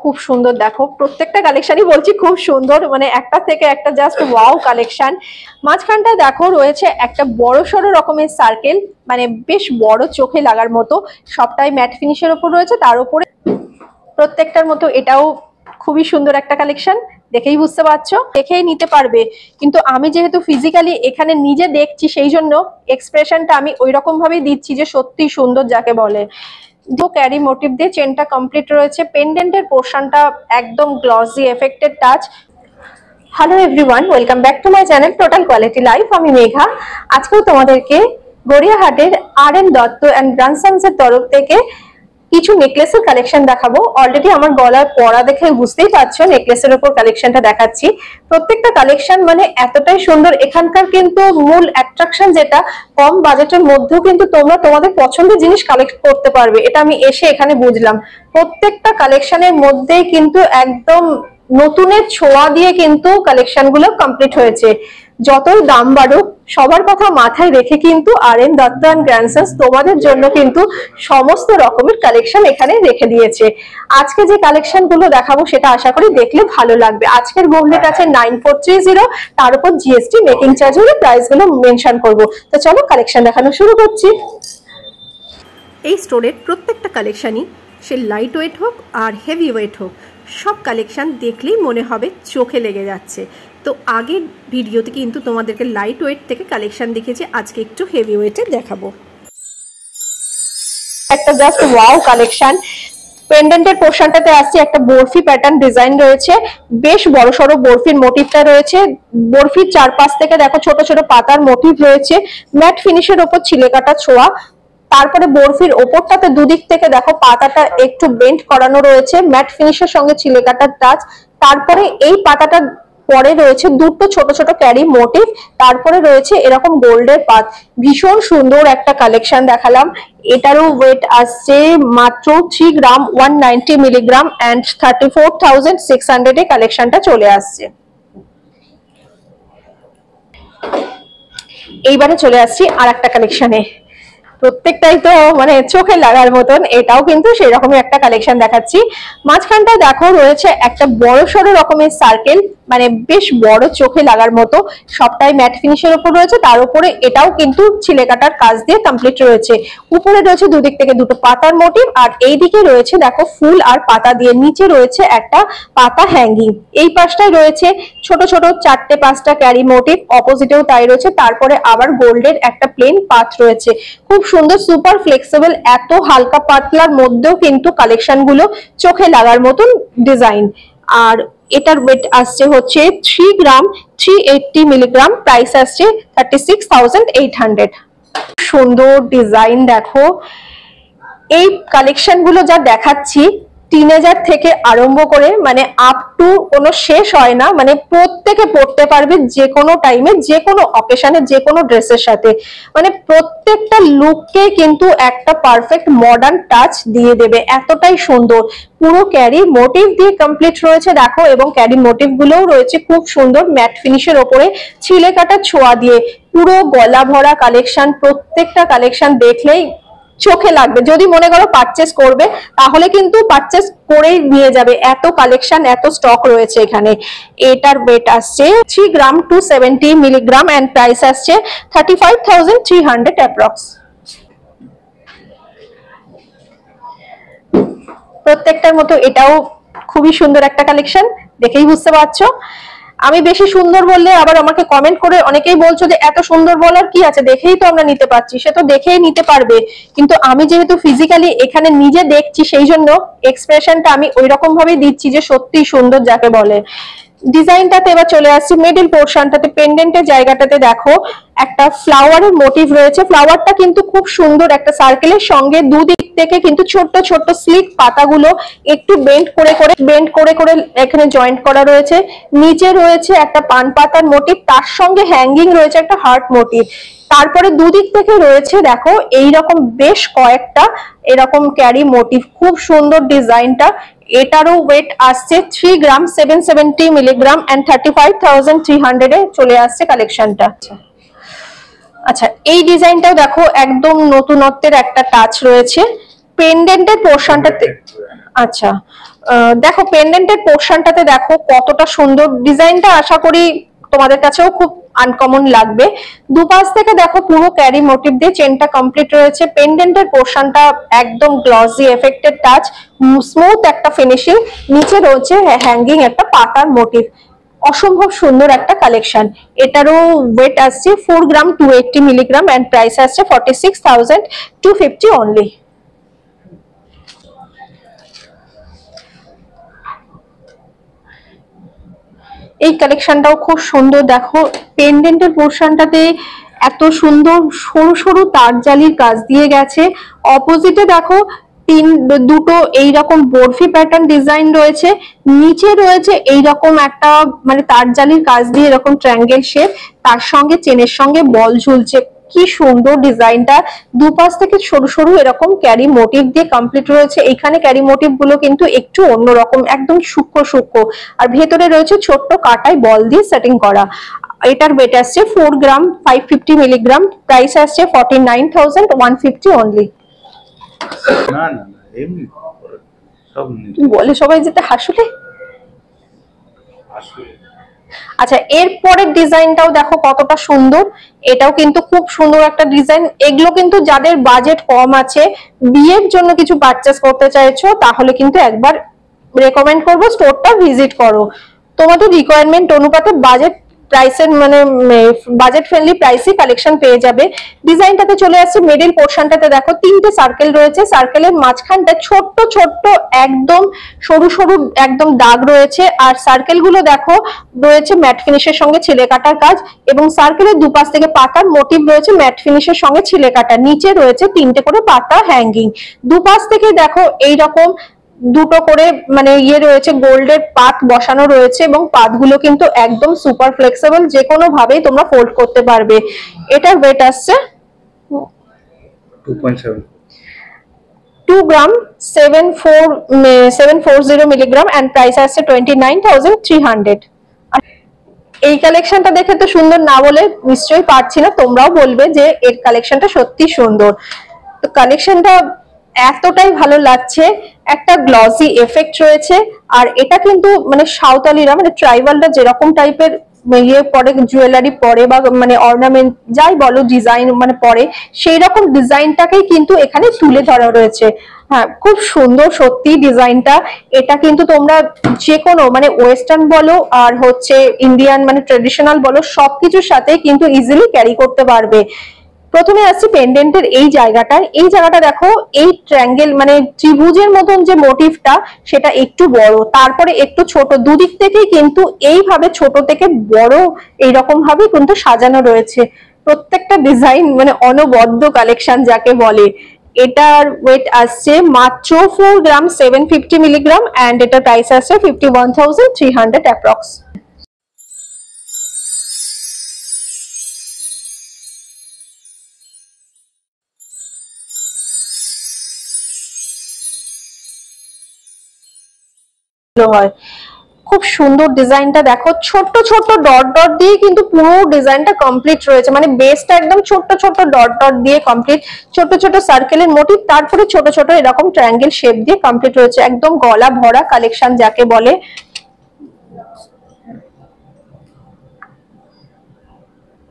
খুব সুন্দর। দেখো প্রত্যেকটা কালেকশনই বলছি খুব সুন্দর, মানে একটা থেকে একটা জাস্ট ওয়াও কালেকশন। মাঝখানটা দেখো রয়েছে একটা বড় সড়ো রকমের সার্কেল, মানে বেশ বড়, চোখে লাগার মতো। সবটাই ম্যাট ফিনিশের উপর রয়েছে, তার উপরে প্রত্যেকটার মতো এটাও খুবই সুন্দর একটা কালেকশন। দেখেই বুঝতে পারছো, দেখেই নিতে পারবে। কিন্তু আমি যেহেতু ফিজিক্যালি এখানে নিজে দেখছি, সেই জন্য এক্সপ্রেশনটা আমি ওই রকম ভাবেই দিচ্ছি যে সত্যি সুন্দর যাকে বলে। ক্যারি মোটিভ দিয়ে চেনটা কমপ্লিট রয়েছে, পেন্ডেন্টের পোর্শনটা একদম glossy affected touch. Hello everyone, welcome back to my channel total quality life. আমি মেঘা। আজকেও তোমাদেরকে গড়িয়াহাটের আর.এন. দত্ত অ্যান্ড গ্র্যান্ডসন্স এর তরফ থেকে কিছু নেকলেসের কালেকশন দেখাবো। অলরেডি আমার গলার পরা দেখে বুঝতেই পারছো নেকলেসের উপর কালেকশনটা দেখাচ্ছি। প্রত্যেকটা কালেকশন মানে এতটাই সুন্দর। এখানকার কিন্তু মূল অ্যাট্রাকশন যেটা, কম বাজেটের মধ্যেও কিন্তু তোমরা তোমাদের পছন্দের জিনিস কালেক্ট করতে পারবে, এটা আমি এসে এখানে বুঝলাম। প্রত্যেকটা কালেকশনের মধ্যেই কিন্তু একদম নতুনের ছোঁয়া দিয়ে কিন্তু কালেকশন গুলো কমপ্লিট হয়েছে। যতই দাম বাড়ুক, সবার কথা মাথায় রেখে কিন্তু আর.এন. দত্ত অ্যান্ড গ্র্যান্ডসন্স তোমাদের জন্য কিন্তু সমস্ত রকমের কালেকশন এখানে রেখে দিয়েছে। আজকে যে কালেকশন গুলো দেখাবো সেটা আশা করি দেখলে ভালো লাগবে। আজকের গোল্ড রেট আছে 9430, তার উপর জিএসটি মেকিং চার্জ হলে প্রাইস গুলো মেনশন করবো। তো চলো কালেকশন দেখানো শুরু করছি। এই স্টোরের প্রত্যেকটা কালেকশনই সে লাইট ওয়েট হোক আর হেভি ওয়েট হোক, সব কালেকশন দেখলেই মনে হবে চোখে লেগে যাচ্ছে। তো আগের ভিডিওতে কিন্তু তোমাদেরকে লাইট ওয়েট থেকে কালেকশন দেখেছি, আজকে একটু হেভি ওয়েটের দেখাবো। একটা জাস্ট ওয়াও কালেকশন। পেন্ডেন্টের পোর্শনটাতে আসছে একটা বরফি প্যাটার্ন ডিজাইন রয়েছে, বেশ বড় সড়ো বরফির মোটিভটা রয়েছে। বরফির চারপাশ থেকে দেখো ছোট ছোট পাতার মোটিভ রয়েছে, ম্যাট ফিনিশের ওপর ছিলে কাটা ছোঁয়া। তারপরে বরফির ওপরটাতে দুদিক থেকে দেখো পাতাটা একটু বেন্ড করানো রয়েছে, ম্যাট ফিনিশের সঙ্গে ছিলে কাটার টাচ। তারপরে এই পাতাটা পরে রয়েছে দুটো ছোট ছোট ক্যারি মোটিভ, তারপরে রয়েছে এরকম গোল্ডের পাত। ভীষণ সুন্দর একটা কালেকশন দেখালাম। এটারও ওয়েট আসছে মাত্র 3 গ্রাম 190 মিলিগ্রাম অ্যান্ড 34,600 এ কালেকশনটা চলে আসছে। এইবারে চলে আসছি আর একটা কালেকশনে। প্রত্যেকটাই তো মানে চোখে লাগার মতন, এটাও কিন্তু সেই রকমই একটা কালেকশন দেখাচ্ছি। মাঝখানটা দেখো রয়েছে একটা বড় সড়ো রকমের সার্কেল, মানে বেশ বড়, চোখে লাগার মতো। সবটাই ম্যাট ফিনিশের উপর রয়েছে, তার উপরে এটাও কিন্তু ছিলে কাটার কাজ দিয়ে কমপ্লিট রয়েছে। উপরে রয়েছে দুদিক থেকে দুটো পাতার মোটিভ, আর এই দিকে রয়েছে দেখো ফুল আর পাতা দিয়ে, নিচে রয়েছে একটা পাতা হ্যাঙ্গিং। এই পাশটায় রয়েছে ছোট ছোট 4-5টা ক্যারি মোটিভ, অপোজিটেও তাই রয়েছে। তারপরে আবার গোল্ডের একটা প্লেন পাত রয়েছে। খুব সুন্দর, সুপার ফ্লেক্সিবল, এত হালকা পাতলার মধ্যেও কিন্তু কালেকশন গুলো চোখে লাগার মতন ডিজাইন। আর এটার ওয়েট আসছে হচ্ছে 3 গ্রাম 380 মিলিগ্রাম, প্রাইস আসছে 36,800। সুন্দর ডিজাইন দেখো। এই কালেকশন গুলো যা দেখাচ্ছি, টিনেজার থেকে আরম্ভ করে মানে আপ টু কোনো শেষ হয় না, মানে প্রত্যেকে পড়তে পারবে যে কোনো টাইমে, যে কোনো অকেশনে, যে কোনো ড্রেসের সাথে। মানে প্রত্যেকটা লুককে কিন্তু একটা পারফেক্ট মডার্ন টাচ দিয়ে দেবে, এতটাই সুন্দর। পুরো ক্যারি মোটিভ দিয়ে কমপ্লিট রয়েছে দেখো, এবং ক্যারি মোটিভ গুলোও রয়েছে খুব সুন্দর ম্যাট ফিনিশের ওপরে ছিলে কাটা ছোঁয়া দিয়ে। পুরো গলা ভরা কালেকশন, প্রত্যেকটা কালেকশন দেখলেই চোখে লাগবে। যদি মনে করো পারচেস করবে, তাহলে কিন্তু পারচেস করেই নিয়ে যাবে, এত কালেকশন, এত স্টক রয়েছে এখানে। এটার ওয়েট আসছে 3 গ্রাম 270 মিলিগ্রাম অ্যান্ড প্রাইস আসছে 35,300 অ্যাপ্রক্স। প্রত্যেকটার মতো এটাও খুবই সুন্দর একটা কালেকশন, দেখেই বুঝতে পারছো। আমি বেশি সুন্দর বললে আবার আমাকে কমেন্ট করে অনেকেই বলছো যে এত সুন্দর বলার কি আছে, দেখেই তো আমরা নিতে পারছি। সে তো দেখেই নিতে পারবে, কিন্তু আমি যেহেতু ফিজিক্যালি এখানে নিজে দেখছি, সেই জন্য এক্সপ্রেশনটা আমি ওই রকম ভাবেই দিচ্ছি যে সত্যি সুন্দর যাকে বলে। ডিজাইনটাতে এবার চলে আসছি মিডল পোর্শনটাতে। পেন্ডেন্টের জায়গাটাতে দেখো একটা ফ্লাওয়ারের মোটিভ রয়েছে। ফ্লাওয়ারটা কিন্তু খুব সুন্দর, একটা সার্কেলের সঙ্গে দুদিক থেকে কিন্তু ছোট্ট ছোট্ট স্লিক পাতাগুলো একটু বেন্ড করে করে এখানে জয়েন্ট করা রয়েছে। নিচে রয়েছে একটা পান পাতার মোটিভ, তার সঙ্গে হ্যাঙ্গিং রয়েছে একটা হার্ট মোটিভ। তারপরে দুদিক থেকে রয়েছে দেখো এইরকম বেশ কয়েকটা এরকম ক্যারি মোটিভ, খুব সুন্দর ডিজাইনটা। এটারও ওয়েট আসছে 3 গ্রাম 770 মিলিগ্রাম অ্যান্ড 35,300 এ চলে আসছে কালেকশনটা। আচ্ছা, এই ডিজাইনটাও দেখো একদম নতুনত্বের একটা টাচ রয়েছে। পেন্ডেন্টের পোর্শনটাতে আচ্ছা, দেখো পেন্ডেন্টের পোর্শনটাতে দেখো কতটা সুন্দর ডিজাইনটা, আশা করি তোমাদের কাছেও খুব আনকমন লাগবে। দুপাশ থেকে দেখো পুরো ক্যারি মোটিভ দিয়ে চেনটা কমপ্লিট রয়েছে। পেন্ডেন্টের পোর্শনটা একদম গ্লসি এফেক্টেড টাচ, স্মুথ একটা ফিনিশিং, নিচে রয়েছে হ্যাঙ্গিং একটা পাতার মোটিভ। অসম্ভব সুন্দর একটা কালেকশন। এটারও ওয়েট আসছে 4 গ্রাম 280 মিলিগ্রাম এন্ড প্রাইস আসছে 46,250 অনলি। এই কালেকশনটাও খুব সুন্দর। দেখো পেন্ডেন্টের পোর্শনটাতে এত সুন্দর সরু সরু তার জালির কাজ দিয়ে গেছে। অপোজিটে দেখো দুটো এইরকম বরফি প্যাটার্ন ডিজাইন রয়েছে, নিচে রয়েছে এইরকম একটা মানে তার জালির কাজ দিয়ে এরকম ট্রায়াঙ্গেল শেপ, তার সঙ্গে চেনের সঙ্গে বল ঝুলছে। কি সুন্দর ডিজাইনটা, দুপাশ থেকে সরু সরু এরকম ক্যারি মোটিভ দিয়ে কমপ্লিট রয়েছে। এখানে ক্যারি মোটিভ গুলো কিন্তু একটু অন্যরকম, একদম সূক্ষ্ম সূক্ষ্ম, আর ভেতরে রয়েছে ছোট্ট কাটায় বল দিয়ে সেটিং করা। এটার ওয়েট আসছে 4 গ্রাম 550 মিলিগ্রাম, প্রাইস আসছে 49,150 অনলি। না না না, এমনি সব বলে সবাই যেতে হাসলে। আচ্ছা, এরপরের ডিজাইনটাও দেখো কতটা সুন্দর, এটাও কিন্তু খুব সুন্দর একটা ডিজাইন। এগুলো কিন্তু যাদের বাজেট কম আছে, বিয়ের জন্য কিছু পারচেস করতে চাইছো, তাহলে কিন্তু একবার রেকমেন্ড করবো স্টোরটা ভিজিট করো। তোমাদের রিকোয়ারমেন্ট অনুপাতে বাজেট প্রাইসের মানে বাজেট ফ্রেন্ডলি প্রাইসে কালেকশন পেয়ে যাবে। ডিজাইনটাতে চলে আসছে মিডল পোর্শনটাতে দেখো তিনটে সার্কেল রয়েছে, সার্কেলের মাঝখানটা ছোট্ট ছোট্ট একদম সরু সরু একদম দাগ রয়েছে, আর সার্কেল গুলো দেখো রয়েছে ম্যাট ফিনিশের সঙ্গে ছিলে কাটার কাজ, এবং সার্কেলের দুপাশ থেকে পাতার মোটিভ রয়েছে ম্যাট ফিনিশের সঙ্গে ছিলে কাটা। নিচে রয়েছে তিনটে করে পাতা হ্যাঙ্গিং। দুপাশ থেকে দেখো এইরকম দুটো করে মানে রয়েছে গোল্ডের পাত বসানো রয়েছে, এবং পাতগুলো কিন্তু একদম সুপার ফ্লেক্সিবল, যে কোনো ভাবেই তোমরা ফোল্ড করতে পারবে। এটার ওয়েট আসছে 2 গ্রাম 740 মিলিগ্রাম এন্ড প্রাইস আসছে 29,300। এই কালেকশনটা দেখে তো সুন্দর না বলে নিশ্চয়ই পারছি না, তোমরাও বলবে যে এর কালেকশনটা সত্যি সুন্দর। তো কালেকশনটা এতটাই ভালো লাগছে, একটা গ্লসি এফেক্ট রয়েছে, আর এটা কিন্তু মানে সাঁওতালিরা মানে ট্রাইবালরা যেরকম টাইপের পরে জুয়েলারি পরে বা মানে অর্নামেন্ট যাই বলো ডিজাইন মানে পরে, সেই রকম ডিজাইনটাকেই কিন্তু এখানে তুলে ধরা রয়েছে। হ্যাঁ, খুব সুন্দর সত্যি ডিজাইনটা। এটা কিন্তু তোমরা যে কোনো মানে ওয়েস্টার্ন বলো আর হচ্ছে ইন্ডিয়ান মানে ট্রেডিশনাল বলো, সবকিছুর সাথে কিন্তু ইজিলি ক্যারি করতে পারবে। প্রথমে আসছে পেন্ডেন্টের এই জায়গাটা দেখো, এই ট্রায়াঙ্গেল মানে ত্রিভুজের মতন যে মোটিভটা সেটা একটু বড়, তারপরে একটু ছোট, দুদিক থেকেই কিন্তু এইভাবে ছোট থেকে বড় এইরকম ভাবে কিন্তু সাজানো রয়েছে। প্রত্যেকটা ডিজাইন মানে অনবদ্য কালেকশন যাকে বলে। এটার ওয়েট আসছে মাত্র 4 গ্রাম 750 মিলিগ্রাম এন্ড এটার প্রাইস আসছে 51,300 অ্যাপ্রক্স। হয় খুব সুন্দর ডিজাইনটা দেখো, ছোট ছোট ডট ডট দিয়ে কিন্তু পুরো ডিজাইনটা কমপ্লিট রয়েছে, মানে বেসটা একদম ছোট ছোট ডট ডট দিয়ে কমপ্লিট, ছোট ছোট সার্কেলের মোটিভ, তারপরে ছোট ছোট এরকম ট্রায়াঙ্গেল শেপ দিয়ে কমপ্লিট রয়েছে। একদম গলা ভরা কালেকশন যাকে বলে।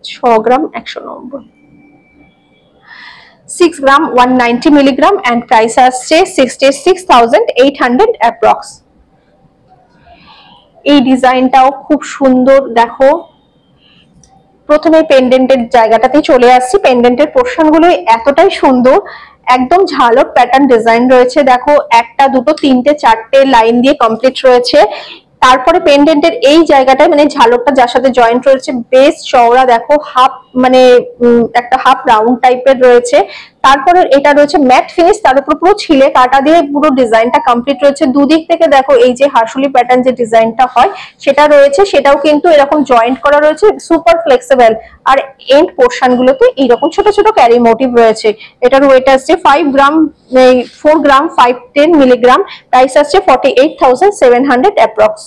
6 গ্রাম 190, 6 গ্রাম 190 মিলিগ্রাম এন্ড প্রাইস আসছে 66,800 অ্যাপ্রক্স। এই ডিজাইনটাও খুব সুন্দর। দেখো প্রথমে পেন্ডেন্টের জায়গাটাতে চলে আসছি, পেন্ডেন্টের পোর্শন গুলো এতটাই সুন্দর, একদম ঝালক প্যাটার্ন ডিজাইন রয়েছে। দেখো একটা দুটো তিনটে চারটে লাইন দিয়ে কমপ্লিট রয়েছে। তারপরে পেন্ডেন্টের এই জায়গাটায় মানে ঝালকটা যার সাথে জয়েন্ট রয়েছে বেশ চওড়া, দেখো হাফ মানে একটা হাফ রাউন্ড টাইপের রয়েছে। তারপরে এটা রয়েছে ম্যাট ফিনিশ, তার উপর পুরো ছিলে কাটা দিয়ে পুরো ডিজাইনটা কমপ্লিট রয়েছে। দুদিক থেকে দেখো এই যে হাসুলি প্যাটার্ন যে ডিজাইনটা হয় সেটা রয়েছে, সেটাও কিন্তু এরকম জয়েন্ট করা রয়েছে, সুপার ফ্লেক্সিবল। আর এন্ড পোর্শন গুলোতে এইরকম ছোট ছোট ক্যারি মোটিভ রয়েছে। এটার ওয়েট আসছে 4 গ্রাম 510 মিলিগ্রাম, প্রাইস আসছে 48,700 অ্যাপ্রক্স।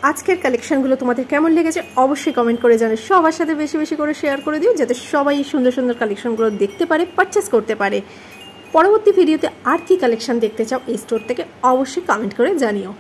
আজকের কালেকশনগুলো তোমাদের কেমন লেগেছে অবশ্যই কমেন্ট করে জানাও, সবার সাথে বেশি বেশি করে শেয়ার করে দিও যাতে সবাই সুন্দর সুন্দর কালেকশনগুলো দেখতে পারে, পারচেস করতে পারে। পরবর্তী ভিডিওতে আর কি কালেকশন দেখতে চাও এই স্টোর থেকে অবশ্যই কমেন্ট করে জানিও।